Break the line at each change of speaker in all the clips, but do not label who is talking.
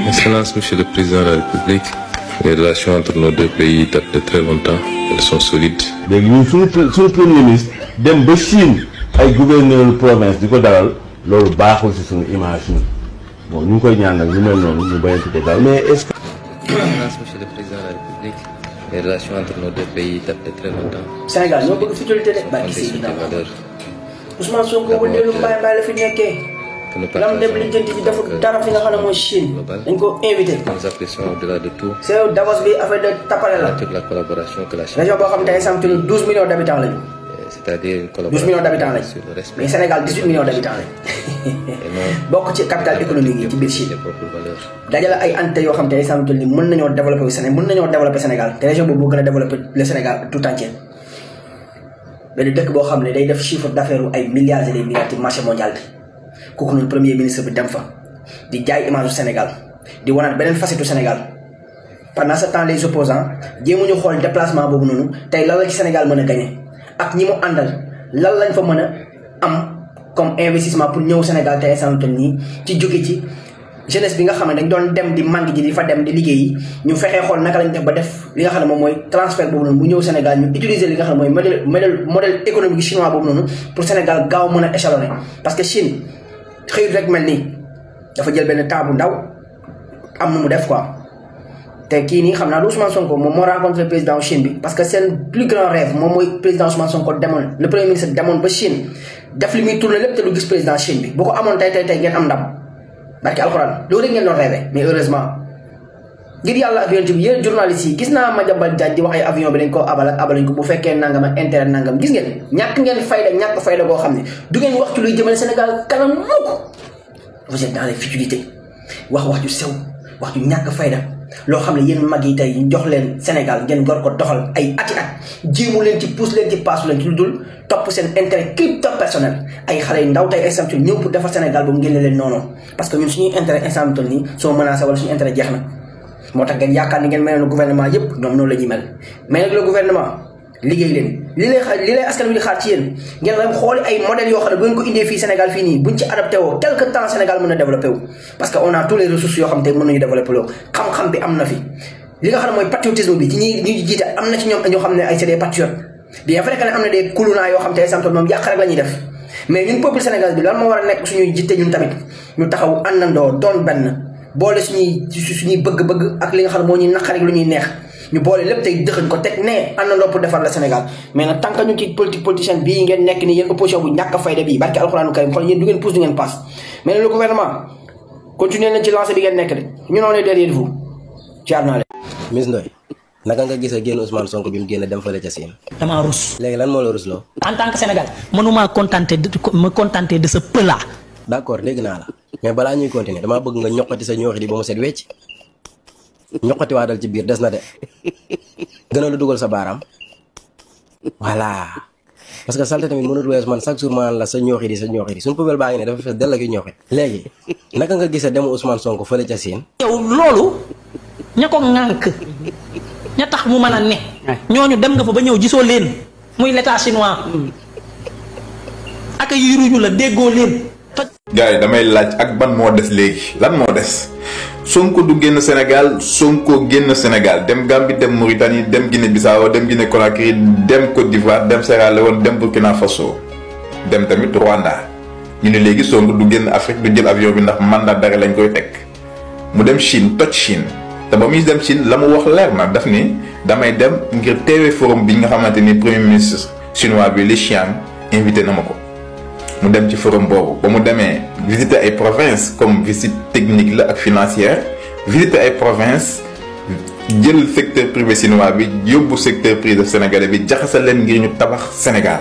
Excellence, Monsieur le Président de la République, les relations entre nos deux pays datent de très longtemps. Elles sont solides.
léegi ñun suñu premier ministre dem ba Chine ay gouverneur province di ko dalal loolu baaxul ci suñu image ñun bon ñu ngi koy ñaan nag ñu mel noonu ñu bañati ko daal mais est-ce que.
Excellence, Monsieur le Président de la République, les relations entre nos deux pays datent de très longtemps.
Sénégal ñoo bëgg futilité de bàyyi si ginnaaw Ousmane Sonko bu dellu mbaay mbaay la fi nekkee lam dem lijjanti ci dafa dara fi nga xam ne mooy Chine dañ ko invité.
Nous apprécions au-delà de tout.
c'est Davos bi affaire de tapale la.
La collaboration que la Chine.
région boo xam ne tey sam 12 millions d'habitants lañu.
C'est-à-dire une
12
collaboration
millions d'habitants lañu
sur le respect
mais Sénégal 18 millions d'habitants lañu. bokk ci capital économique yi ci biir Chine.
des propres valeurs.
dajale ay entités yoo xam te ay sam ni mën nañoo développer Sénégal mën nañoo développer Sénégal te région boobu moo gën a développer le Sénégal tout entier. benn dëkk boo xam ne day def chiffre d'affaires ay milliards et des milliards ci marché mondial bi kooku noonu premier ministre bi dem fa di jaay image du Sénégal di wanaat beneen facette du Sénégal pendant ce temps les opposants jéemuñu xool déplacement boobu noonu tey lan la ci Sénégal mën a gagner ak ñi mu àndal lan lañ fa mën a am comme investissement pour ñëw Sénégal tey instant nii ci jóge ci jeunesse bi nga xam ne dañ doon dem di mangi ji di fa dem di liggéeyi ñu fexee xool naka lañ def ba def li nga xam ne moom mooy transfert boobu noonu bu ñëw Sénégal ñu utiliser li nga xam ne mooy modèle économique chinois boobu noonu pour Sénégal gaaw mën a échelonner parce que Chine xëyut rek mel nii dafa jël benn temps bu ndaw am nu mu def quoi te kii nii xam naa du Ousmane Sonko moom moo rencontré président Chine bi parce que seen plus grand rêve moom mooy président Ousmane Sonko demoon le premier ministre demoon ba Chine def li muy tourné lépp te du gis président Chine bi bu ko amoon tey ngeen am ndam barki alxuraan loolu rek ngeen doon rêvé mais heureusement ngir yàlla ak yonent bi yéen journalistes yi gis naa Madiambal Diagne di wax ay avion bi dañ ko abalañ ko bu fekkee nangam ak intérêt nangam gis ngeen ñàkk ngeen fayda boo xam ne du ngeen wax ci luy jëmale Sénégal kanam mukk vous êtes dans les futilités wax ju sew wax ju ñàkk fayda loo xam ne yéen mag yi tey ñu jox leen Sénégal ngeen gor ko doxal ay ati at jéemu leen ci pousse leen ci paasu leen ci lu dul topp seen intérêt crypto personnel ay xale yu ndaw tey instant ñëw pour defar Sénégal boobu ngeen leen noonu parce que ñun suñuy intérêt instant nii soo menacé wala suñu intérêt jeex na moo tax ngeen yaakaar ni ngeen mel ne gouvernement yëpp ñoom noonu la ñuy mel mais nag le gouvernement liggéey leen li lay askan wi di xaar ci yéen ngeen dem xooli ay modèles yoo xam ne bu ngeen ko indee fii Sénégal fii nii buñ ci adapté woo quelque temps Sénégal mën a développé wu parce que on a tous les ressources yoo xam te mën nañu développé loo xam-xam bi am na fi li nga xam ne mooy patriotisme bi ci ñi jiite am na ci ñoom ñoo xam ne ay c'est des patriotes bien vrai que ne am na des kuluna yoo xam te exemple moom yàq rek la ñuy def mais ñun peuple sénégalais bi lan moo war a nekk suñuy jiite ñun tamit ñu taxaw àndandoo doon benn boole suñuy bëgg-bëgg ak li nga xam ne moo ñuy naqari lu ñuy neex ñu boole lépp tey dëxëñ ko teg ne àndandoo pour defar la Sénégal mais nag tant que ñu ci politicien bii ngeen nekk ni yéen opposition bu ñàkk fayda bii barki alxuraanu karim xool yéen du ngeen pousse du ngeen passe mais nag le gouvernement continuer leen ci lancé bi ngeen nekk de ñu noonu derrière vous jaar naa leen.
Miss Ndoye naka nga gisee génn Ousmane Sonko bi mu génne dem fële ca Sine.
damaa rus.
léegi lan moo la rusloo.
en tant que Sénégal mënuma contenter de ce peu là.
d'accord dégg naa la mais balaa ñuy continuer damaa bëgg nga ñoqati sa ñooxi di ba mu set wecc ñoqati waadal ci biir des na de gën a la dugal sa baaraam voilà parce que salte tamit mënut wees man chaque jour maan la sa ñooxi di suñu poubelle baa ngi ne dafa fees dell ak yu ñooxi léegi naka nga gisee demu Ousmane Sonko fële ca Sine.
yow loolu ña ko ŋànk ña tax mu mën a ne ñooñu dem nga fa ba ñëw gisoo leen muy l'état chinois ak yiruñu la déggoo leen.
gars yi damay laaj ak ban moo des léegi lan moo des Sonko du génn Sénégal Sonko génn Sénégal dem Gambie dem Mauritanie dem Guinée Bissau dem Guinée Conakry dem Côte d'Ivoire dem Sierra Leone dem Burkina Faso dem tamit Rwanda ñu ne léegi Sonko du génn Afrique du jël avion bi ndax mandat d'arrêt lañ koy teg mu dem Chine toj Chine te ba muy dem Chine la mu wax leer na daf ni damay dem ngir teewee forum bi nga xamante ni premier ministre chinois bi Li Qiang invité na ma ko. mu dem ci forum boobu ba mu demee visiter ay provinces comme visite technique la ak financière visiter ay provinces jël secteur privé chinois bi yóbbu secteur privé sénégalais bi jaxase leen ngir ñu tabax Sénégal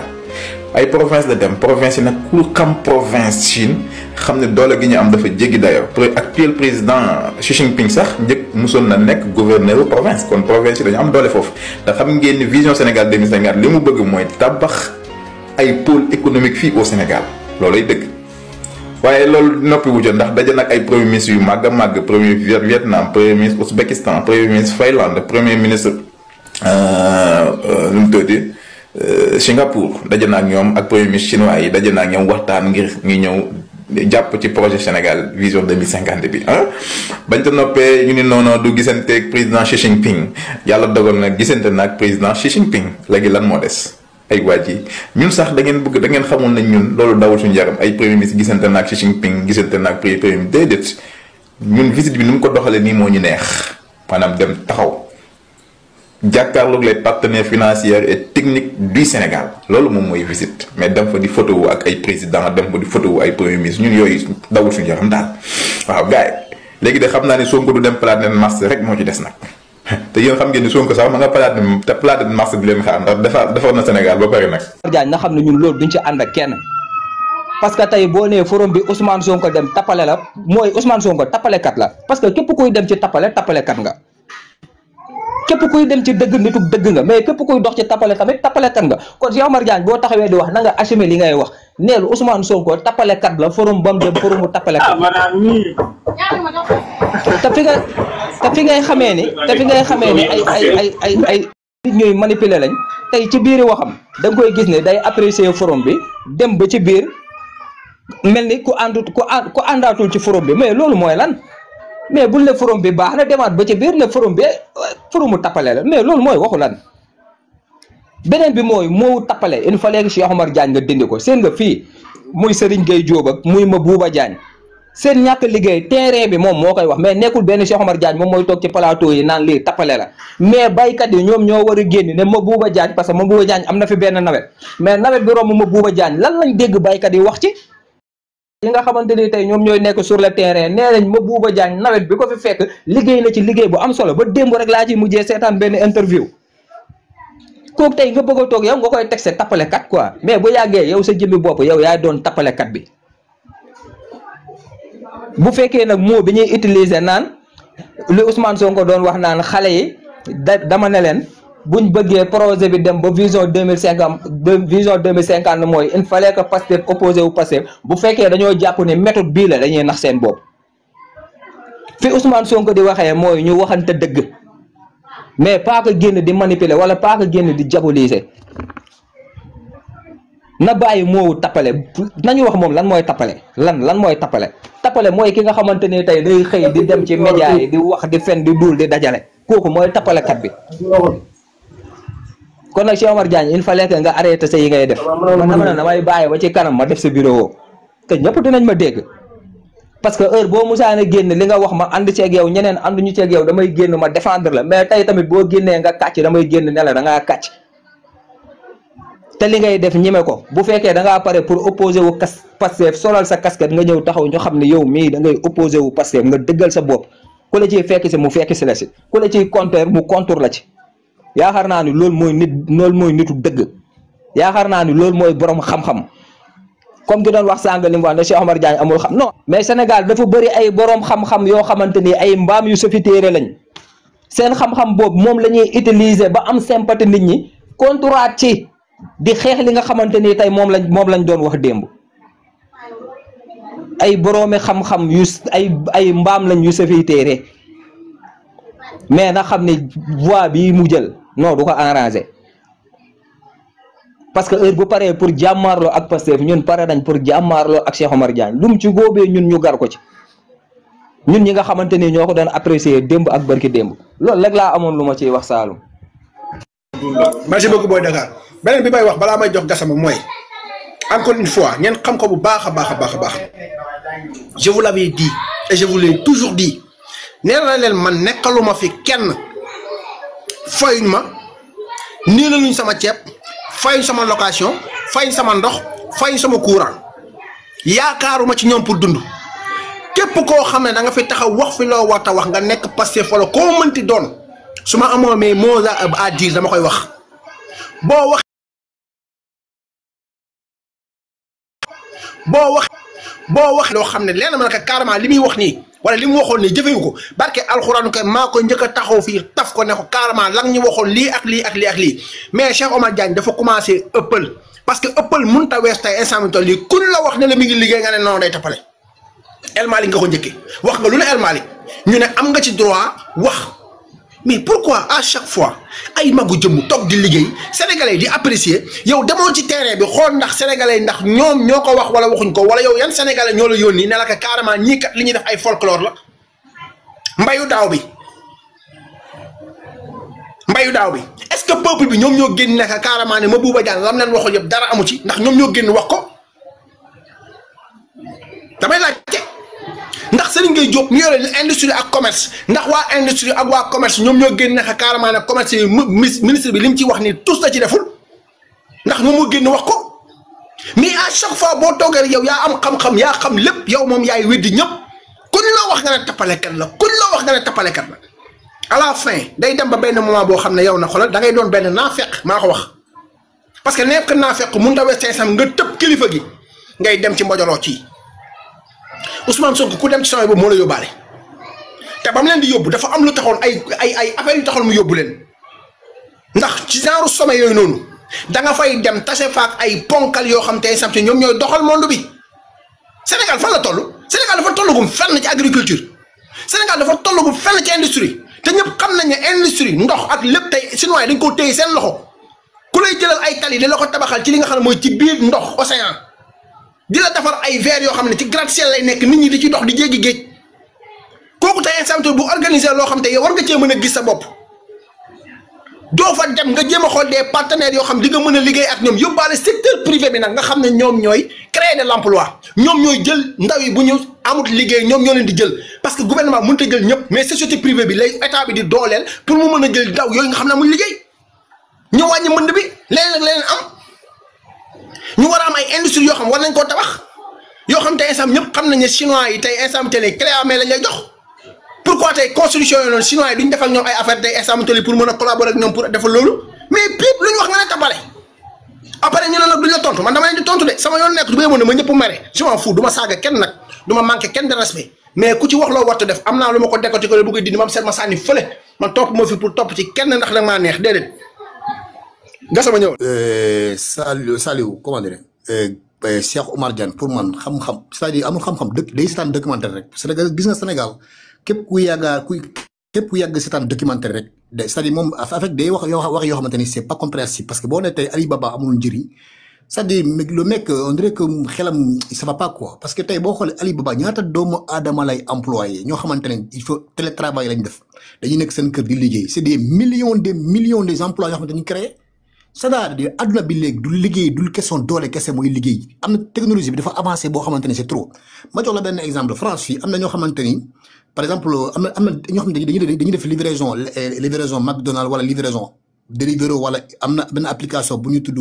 ay province la dem province yi nag ku xam province Chine xam ne doole gi ñu am dafa jéggi dayoo actuel président Xi Jinping sax njëkk musoon na nekk gouverneur province kon province yi dañu am doole foofu te xam ngeen ni vision Sénégal 2050 li mu bëgg mooy tabax ay pôle économique fii au Sénégal loolay dëgg waaye loolu noppi wuute ndax daje nag ay premier ministre yu màgg a màgg premier Vietnam premier ministre Ouzbékistan premier ministre Finlande premier ministre nu mu tuddati Singapour daje na ak ñoom ak premier ministre chinois yi daje na ak ñoom waxtaan ngir ñu ñëw jàpp ci projet Sénégal vision 2050 bi ah bañ ta noppee ñu ni non du gisanteeg président Xi Jinping yàlla dogal na gisante naag président Xi Jinping léegi lan moo des ay waaj yi ñun sax da ngeen xamoon nañ ñun loolu dawul suñu yaram ay premier ministre gisante naag Xi Jinping gisante naag premier ministre déedéet ñun visite bi ni mu ko doxalee nii moo ñu neex maanaam dem taxaw jàkkaarloog les partenaires financiers et techniques du Sénégal loolu moom mooy visite mais dem fa di photo wu ak ay président dem fa di photo wu ay premier ministre ñun yooyu dawul suñu yaram daal waaw gars yi léegi de xam naa ne Sonko du dem planète Mars rek moo ci des nag te yéen xam ngeen ni Sonko sax ma nga planète Mars di leen xaar ndax defar na Sénégal ba pare nag.
Diagne na xam ne ñun loolu duñ ci ànd ak kenn parce que tey boo nee forum bi Ousmane Sonko dem tappale la mooy Ousmane Sonko tappalekat la parce que képp kuy dem ci tappalekat nga. képp kuy dem ci dëgg nitu dëgg nga mais képp kuy dox ci tappale tamit tappalekat nga kon Cheikh Omar Diagne boo taxawee di wax na nga assumer li ngay wax neel Ousmane Sonko tappalekat la forum bam dem forumu tappalekat te fi ngay xamee ni ay nit ñuy manipuler lañ tey ci biir waxam da nga koy gis ne day apprécier forum bi dem ba ci biir mel ni ku àndaatul ci forum bi mais loolu mooy lan mais bul ne forum bi baax na demaat ba ci biir ne forum bi forumu tappale la mais loolu mooy waxu lan beneen bi mooy moo tappale il fallait que Cheikh Omar Diagne nga dindi ko seen nga fii muy Serigne Gueye Diop ak muy Mabouba Diagne seen ñàkk liggéey terrain bi moom moo koy wax mais nekkul benn Cheikh Omar Diagne moom mooy toog ci plateau yi naan lii tappale la mais baykat yi ñoom ñoo war a génn ne Mabouba Diagne parce que Mabouba Diagne am na fi benn nawet mais nawet bi romb Mabouba Diagne lan lañ dégg baykat yi wax ci yi nga xamante ni tey ñoom ñooy nekk sur le terrain nee nañ Mabouba Diagne nawet bi ko fi fekk liggéey na ci liggéey bu am solo ba démb rek laa ci mujjee seetaan benn interview kooku tey nga bëgg a toog yow nga koy teg sa tappalekat quoi mais bu yàggee yow sa jëmmi bopp yow yaay doon tappalekat bi bu fekkee nag moo bi ñuy utiliser naan li Ousmane Sonko doon wax naan xale yi dama ne leen buñ bëggee projet bi dem ba vision 2050 mooy il fallait que Pastef opposé wu Pastef bu fekkee dañoo jàpp ne méthode bii la dañuy nax seen bopp fi Ousmane Sonko di waxee mooy ñu waxante dëgg mais pas que génn di manipuler wala pas que génn di diaboliser na bàyyi moowu tappale nañu wax moom lan mooy tappale lan mooy tappale mooy ki nga xamante ne tey day xëy di dem ci média yi di wax di fen di duul di dajale kooku mooy tappalekat bi kon nag Cheikh Omar Diagne il fallait que nga arrêté sa yi ngay def man dama ne damay bàyyi ba ci kanam ma def sa vidéo te ñëpp dinañ ma dégg parce que heure boo musaana génn li nga wax ma ànd ceeg yow ñeneen ànduñu ceeg yow damay génn ma défendre la mais tey tamit boo génnee nga kàcc damay génn ne la da ngaa kàcc te li ngay def ñeme ko bu fekkee da ngaa pare pour opposer wu Pastef solal sa casquette nga ñëw taxaw ñu xam ne yow mii da ngay opposer wu Pastef nga dëggal sa bopp ku la ciy fekk si mu fekk si la si ku la ciy contrer mu contour la ci yaakaar naa ni loolu mooy nitu dëgg yaakaar naa ni loolu mooy borom xam-xam comme ki doon wax sànq li mu wax ne Cheikh Omar Diagne amul xam non mais Sénégal dafa bëri ay borom xam-xam yoo xamante ni ay mbaam yu sofitéere lañ seen xam-xam boobu moom la ñuy utiliser ba am sympathie nit ñi contouraat ci di xeex li nga xamante ni tey moom lañ doon wax démb ay boroomi xam-xam yu ay mbaam lañ yu sofitéere mais na xam ne voie bii mu jël non du ko arrangé parce que heure bu paree pour jàmmaarloo ak Pastef ñun pare nañ pour jàmmaarloo ak Cheikh Omar Diagne lu mu ci góobee ñun ñu gar ko ci ñun ñi nga xamante ni ñoo ko doon apprécier démb ak barki démb loolu rek laa amoon lu ma ciy wax Saloum.
merci beaucoup Boy Dakar beneen bi may wax balaa may jox Gassama mooy encore une fois ngeen xam ko bu baax a baax je vous l'avais dit et je vous l'ai toujours dit nee na leen man nekkaluma fi kenn fayuñ ma nii la luñ sama ceeb fayuñ sama location fayuñ sama ndox fayuñ sama courant yaakaaruma ci ñoom pour dund képp koo xam ne da nga fi taxaw wax fi loo war a wax nga nekk Pastef wala koo mënti doon su ma amoon mais mots à dire dama koy wax boo wax loo xam ne lenn ma ne carrément li muy wax nii wala li mu waxoon nii jëfewu ko barke alxuraan koy maa ko njëkk a taxaw fii taf ko ne ko carrément lan ñu waxoon lii ak lii mais Cheikh Omar Diagne dafa commencé ëppal parce que ëppal mënut a wees tey instant bi toll nii ku la wax ne la mi ngi liggéey nga ne noonu day tappale El Malick nga ko njëkkee wax nga lu ne El Malick ñu ne am nga ci droit wax mais pourquoi à chaque fois ay magu jëm tok di liggéey sénégalais di apprécier yow demoo ci terrain bi xool ndax sénégalais ndax ñoom ñoo ko wax wala waxuñ ko wala yow yan sénégalais ñoo la yónni ne la ko carrément ñii kat li ñuy def ay folklore la mbayu daaw bi est-ce que peuple bi ñoom ñoo génn nekk carrément ne Mabouba Diagne lam leen waxul yëpp dara amu ci ndax ñoom ñoo génn wax ko damay laajte ndax Serigne Gueye Diop ñu yore industrie ak commerce ndax waa industrie ak waa commerce ñoom ñoo génn nekk carrément ne commerce yi ministre bi li mu ci wax ni tous la ci deful ndax moom moo génn wax ko mais à chaque fois boo toogee yow yaa am xam-xam yaa xam lépp yow moom yaay weddi ñëpp kuñ la wax nga ne tappalekat la kuñ la wax nga ne tappalekat la à la fin day dem ba benn moment boo xam ne yow na xoolal da ngay doon benn naafeq maa ko wax parce que nekk naafeq mun ta wes sam nga tëb kilifa gi ngay dem ci mbojoloo ci Ousmane Sonko ku dem ci sommet boobu moo la yóbbaale te ba mu leen di yóbbu dafa am lu taxoon ay affaire yu taxoon mu yóbbu leen ndax ci genre sommet yooyu noonu da nga fay dem tase faak ay ponkal yoo xam te sam te ñoom ñooy doxal monde bi Sénégal fan la toll Sénégal dafa tollagum fenn ci agriculture Sénégal dafa tollagum fenn ci industrie te ñëpp xam nañ ne industrie ndox ak lépp tey chinois yi dañ ko téye seen loxo ku lay jëlal ay tali di la ko tabaxal ci li nga xam ne mooy ci biir ndox océan di la defar ay verre yoo xam ne ci gratte-ciel lay nekk nit ñi di ci dox di jéggi géej kooku tey instant bu organisé loo xam te yow war nga cee mën a gis sa bopp doo fa dem nga jéem a xool des partenaires yoo xam di nga mën a liggéey ak ñoom yóbbaale secteur privé bi nag nga xam ne ñoom ñooy créer de l'emploi ñoom ñooy jël ndaw yi bu ñu amut liggéey ñoom ñoo leen di jël parce que gouvernement mënut a jël ñëpp mais société privée bi lay état bi di dooleel pour mu mën a jël ndaw yooyu nga xam ne amuñ liggéey ñu wàññi mbënd bi leneen ak leneen am ñu war a am ay industrie yoo xam war nañ koo tabax yoo xam tey instant ñëpp xam nañ ne chinois yi tey instant télé clé en main lañ lay jox pourquoi tey construction yooyu noonu chinois yi duñ defal ñoom ay affaire tey instant télé pour mën a collaborer ak ñoom pour defal loolu mais piip lu ñu wax nga ne tabale après ñu ne nag duñ la tontu man dama leen di tontu de sama yoon nekk du may mën a ma ñëpp mere je m'en fous du ma saaga kenn nag du ma manqué kenn de respect mais ku ci wax loo warta def am naa lu ma ko décoté ko bu koy dindi ma am seet ma sànni fële man topp ma fi pour topp ci kenn ndax da maa neex déedéet gasama ñëw.
Saliou comment dire Cheikh Oumar Diagne pour man xam-xam c'est-à-dire amul xam-xam dëkk day seetaan documentaire rek Sénégal gis nga Sénégal képp ku yàgg seetaan documentaire rek c'est-à-dire moom avec day wax yoo xamante ni c'est pas compréhensible parce que boo nee tey Alibaba amul njëriñ c'est-à-dire le mec on dirait que xelam ça va pas quoi parce que tey boo xoolee Alibaba ñaata doomu aadama lay employé ñoo xamante ne il faut télétravail lañ def dañuy nekk seen kër di liggéey c'est des millions des emplois yoo xamante ni créé c'est-à-dire adduna bi léegi du liggéey du question doole kese mooy liggéey am na technologie bi dafa avancé boo xamante ni c'est trop ma jox la benn exemple France fii am na ñoo xamante ni par exemple am na ñoo xamante ni dañuy def livraison McDonald's wala livraison Deliveroo wala am na benn application bu ñu tudd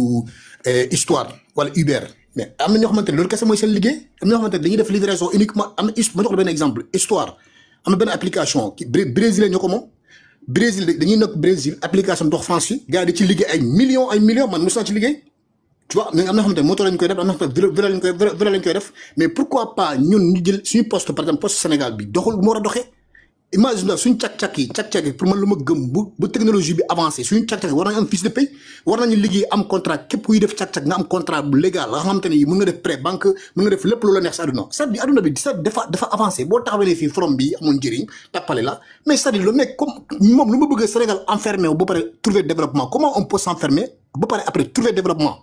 Histoire wala Uber mais am na ñoo xamante ni loolu kese mooy seen liggéey am na ñoo xamante ni dañuy def livraison uniquement am na ma jox la benn exemple Histoire am na benn application ki brésilien ñoo ko moom Brésil dañuy nekk Brésil application dox France yi gars yi da ci liggéey ay millions man mos naa ci liggéey tu vois mais am na xamante ne moto lañ koy def am na xamante ne vélo lañ koy def mais pourquoi pas ñun ñu jël suñu poste par exemple poste Sénégal bi doxul mu war a doxee imagine suñu càq-càq yi pour man lu ma gëm bu technologie bi avancé suñu càq-càq yi war nañu am fiche de paie war nañu liggéey am contrat képp kuy def càq-càq nga am contrat bu légal nga xamante ne mën nga def prêt banque mën nga def lépp lu la neex sa àdduna c'est-à-dire àdduna bi dafa avancé boo taxawalee fii forum bi amul njëriñ tappale la mais c'est-à-dire le mec comme moom lu ma bëgg Sénégal enfermé wu ba pare trouver développement comment on peut s'enfermer ba pare après trouver développement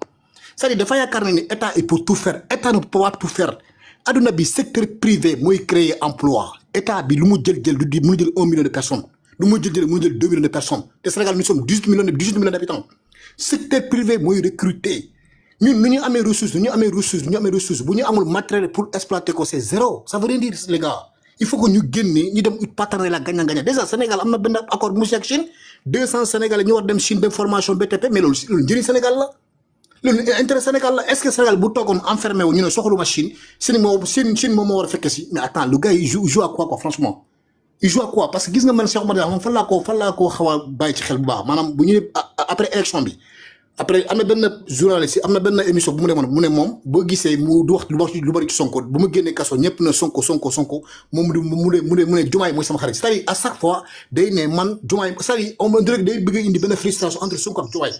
c'est-à-dire dafa yaakaar na ni état est pour tout faire état ne peut pas tout faire adduna bi secteur privé mooy créer emploi état bi lu mu jël du di mu jël 1 million de personnes lu mu jël mu jël 2 millions de personnes te Sénégal nous sommes 18 millions d'habitants secteur privé mooy recruter ñun nu ñu amee ressources bu ñu amul matériel pour exploiter ko c'est zéro ça veut rien dire les gars il faut que ñu génne ñu dem partenariat gagnant-gagnant déjà Sénégal am na benn accord bu mu ak Chine 200 Sénégalais ñu war dem Chine dem formation BTP mais loolu njëriñ Sénégal la loolu intérêt Sénégal la est-ce que Sénégal bu toogoon enfermé wu ñu ne soxluma Chine Chine moom moo war a fekke si mais attends le gars il joue à quoi franchement il joue à quoi parce que gis nga man Cheikh Oumar moom fan laa ko xaw a bàyyi ci xel bu baax maanaam bu ñu après élection bi après am na benn journaliste am na benn émission bu mu demoon mu ne moom boo gisee mu du wax lu bari ci Sonko bu ma génnee kaso ñëpp na Sonko moom mu ne Diomaye mooy sama xarit c'est-à-dire à chaque fois day ne man Diomaye c'est-à-dire on dirait day bëgg indi benn frustration entre Sonko ak Diomaye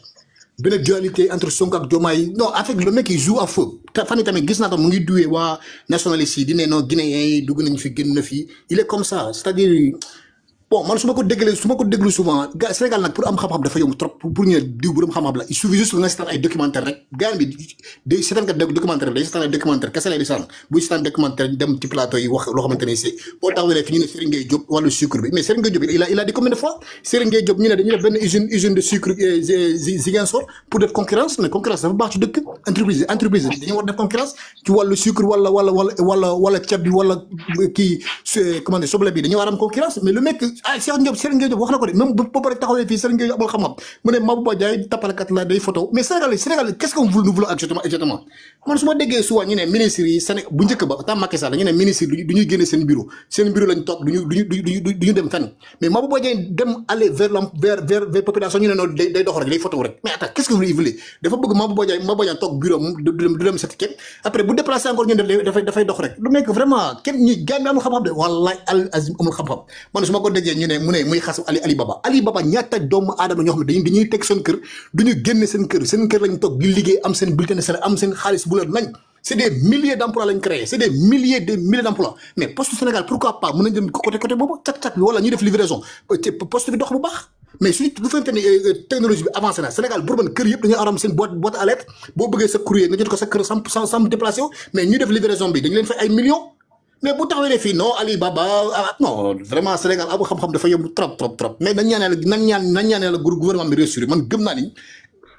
benn dualité entre Sonko ak Diomaye non en fait le mec il joue à feu te fan yi tamit gis naa tam mu ngi duwee waa nationaliste yi di ne non Guinéens yi dugg nañu fi génn na fi il est comme ça c'est-à-dire bon man su ma ko déglu souvent gars Sénégal nag pour am xam-xam dafa yomb trop pour ñu diw bu am xam-xam la il suffit juste nga seetaan ay documentaire rek gars bi day seetaan kat documentaire day seetaan ay documentaire kese lay di seetaan buy seetaan documentaire dem ci plateau yi wax loo xamante ne c'est boo taxawee fi ñu ne Serigne Gueye Diop wàllu sucre bi mais Serigne Gueye Diop il a dit combien de fois Serigne Gueye Diop ñu ne dañuy def benn usine de sucre Ziguinchor pour def concurrence mais concurrence dafa baax ci dëkk entreprise dañu war def concurrence ci wàllu sucre wala ceeb bi wala kii comment dire soble bi dañu war am concurrence mais le mec Serigne Gueye Diop wax na ko de même ba pare taxawee fii Serigne Gueye Diop amul xam-xam mu ne Mabouba Diaye tappalekat la day photo mais Sénégal qu'est-ce qu'on nous voulons exactement man su ma déggee souvent ñu ne ministres yi Sénégal bu njëkk ba temps Macky Sall dañu ne ministres yi du ñuy génne seen bureau lañ toog duñu dem fenn mais Mabouba Diaye dem aller vers population ñu ne noonu day dox rek day photo rek mais attends qu'est-ce que vous voulez dafa bëgg Mabouba Diaye toog bureau du dem seeti kenn après bu déplacé encore ñu dafay dox rek lu nekk vraiment kenn ñi gars yi amul xam-xam de wallahi al azim amul xam-xam man su ma ko déggee ñu ne mu ne muy xas Ali Baba ñaata doomu aadama ñoo xam ne dañuy teg seen kër duñu génne seen kër lañ toog di liggéey am seen bulletin de salaire am seen xaalis bu la nañ c'est des milliers d'emplois lañ créé c'est des milliers d'emplois mais poste Sénégal pourquoi pas mën nañ dem côté boobu cak bi wala ñuy def livraison poste bi dox bu baax mais suñu bu fekkente ni technologie bi avancé na Sénégal pour man kër yëpp dañuy aram seen boîte à lettres boo bëggee sa courrier nga jot ko sa kër sans déplacé mais ñuy def livraison bi dañu leen fay ay millions mais bu taxawee fii non Ali Baba non vraiment Sénégal amu xam-xam dafa yomb trop mais nañ ñaanal gouvernement bi réussir man gëm naa ni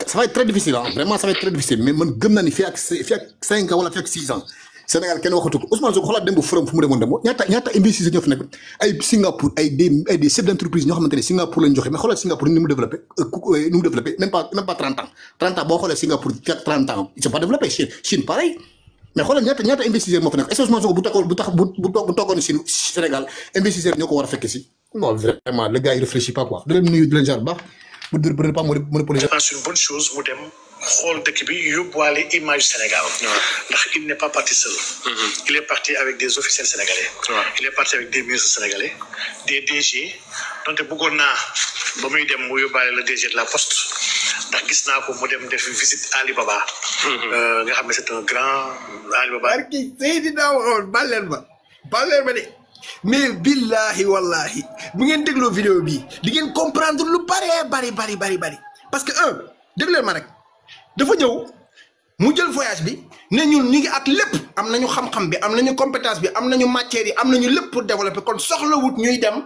ça va être très difficile vraiment ça va être très difficile mais man gëm naa ni fii ak 5 ans wala fii ak 6 ans Sénégal kenn waxatu ko Ousmane Sonko xoolaat dem ba forum fu mu demoon dem ñaata investisseurs ñoo fi nekk ay Singapour ay des chefs d'entreprise ñoo xamante ne Singapour lañ joxe mais xoolal Singapour ni mu développé même pas 30 ans boo xoolee Singapour 30 ans ils sont pas développés Chine pareil mais xoolal ñaata investisseurs moo fa nekk est-ce que Ousmane Sonko bu toogoon si Sénégal investisseurs ñoo ko war a fekk si non vraiment le gars il réfléchit pas quoi. di leen nuyu di leen jaar bu baax pour ne pas monopoliser.
Je pense une bonne chose mu dem xool dëkk bi yóbbuwaale image Sénégal. ndax il n'est pas parti seul. Il est parti avec des officiels sénégalais. Il est parti avec des ministres sénégalais des DG donte bëggoon naa ba muy dem mu yóbbaale le DG de la Poste ndax gis naa ko mu dem def visite Ali Baba. nga xam ne c'est un grand Ali Baba.
barki Seydina waxoon baleen ma de mais billahi wallahi bu ngeen dégloo vidéo bi di ngeen comprendre lu bari parce que dégleen ma rek dafa ñëw mu jël voyage bi ne ñun ñu ngi ak lépp am nañu xam-xam bi am nañu compétence bi am nañu matière yi am nañu lépp pour développer kon soxlawut ñuy dem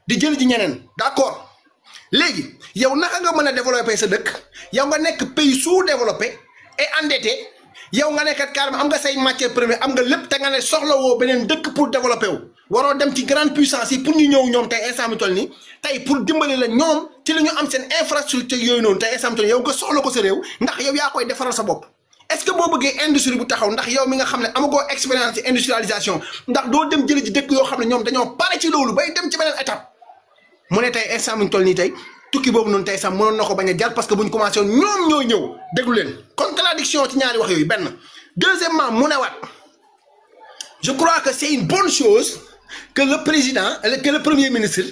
di jël ji ñeneen d'accord léegi yow naka nga mën a développer sa dëkk yow nga nekk pays sous-développé et endetté yow nga nekkat carrément am nga say matière première am nga lépp te nga ne soxlawoo beneen dëkk pour développer wu waroo dem ci grande puissance yi pour ñu ñëw ñoom tey instant mi toll nii tey pour dimbali la ñoom ci la ñu am seen infrastructure yooyu noonu tey instant mi toll yow nga soxla ko sa réew ndax yow yaa koy defaral sa bopp est-ce que boo bëggee industrie bu taxaw ndax yow mi nga xam ne amagoo expérience ci industrialisation ndax doo dem jëli ci dëkk yoo xam ne ñoom dañoo pare ci loolu bay dem ci beneen étape mu ne tey instant mi toll nii tey tukki boobu noonu tey sax mënoon na ko bañ a jar parce que buñ commencé woon ñoom ñooy ñëw déglu leen contradiction ci ñaari wax yooyu benn deuxièmement mu ne waat je crois que c'est une bonne chose que le président que le premier ministre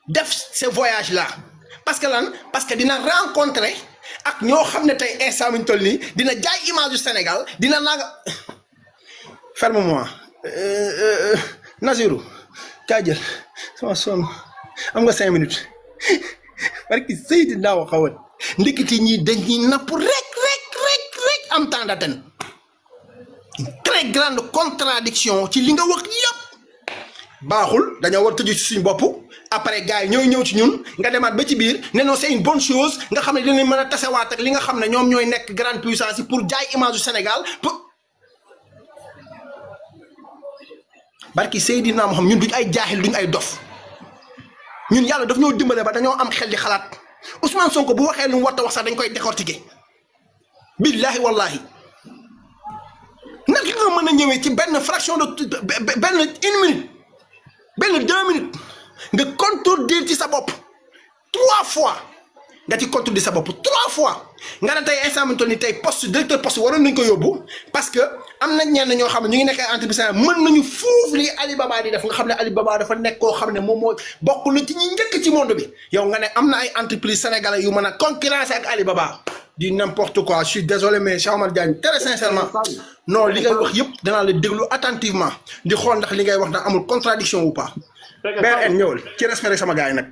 def ce voyage là parce que dina rencontrer ak ñoo xam ne tey instant mi ñu toll nii dina jaay image du Sénégal dina naaga ferme-moi Nazirou kaa jël sama sonn am nga 5 minutes parce que Seydina wax xawoon ndekiti ñi dañuy napp rek am temps d'antenne une très grande contradiction ci li nga wax yëpp baaxul dañoo war tëju ci suñu bopp après gars yi ñëw ci ñun nga demaat ba ci biir ne non c'est une bonne chose nga xam ne dinañ mën a tasewaat ak li nga xam ne ñoom ñooy nekk grande puissance yi pour jaay image du Sénégal pour barki Seydina moo xam ñun duñ ay jaaxil duñ ay dof ñun yàlla daf ñoo dimbale ba dañoo am xel di xalaat Ousmane Sonko bu waxee lu mu war a wax sax dañ koy décortiquer billahi wallahi naka nga mën a ñëwee ci benn fraction de benn 1 minute benn 2 minutes nga contredire ci sa bopp 3 fois nga ci contredire sa bopp 3 fois nga ne tey instant bi toll nii tey poste directeur poste waroon nañ ko yóbbu parce que am na ñenn ñoo xam ne ñu ngi nekk ay entreprise mën nañu fuuf li Ali Baba di def nga xam ne Ali Baba dafa nekk koo xam ne moom moo bokk na ci ñi njëkk ci monde bi yow nga ne am na ay entreprise sénégalais yu mën a concurrencer ak Ali Baba di n'importe quoi je suis désolé mais Cheikh Omar Diagne très sincèrement non li ngay wax yëpp danaa la déglu attentivement di xool ndax li ngay wax ndax amul contradiction ou pas BRN ñëwal ci respect sama gars yi nag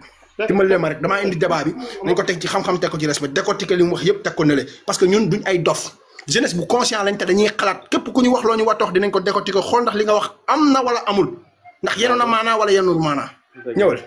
dimbali leen ma rek damaa indi débat bi nañ ko teg ci xam-xam teg ko ci respect décortiquer li mu wax yëpp teg ko nële parce que ñun duñ ay dof jeunesse bu conscient lañ te dañuy xalaat képp ku ñu wax loo ñu war a wax dinañ ko décortiquer xool ndax li nga wax am na wala amul ndax yenoon na maanaa wala yenul maanaa ñëwal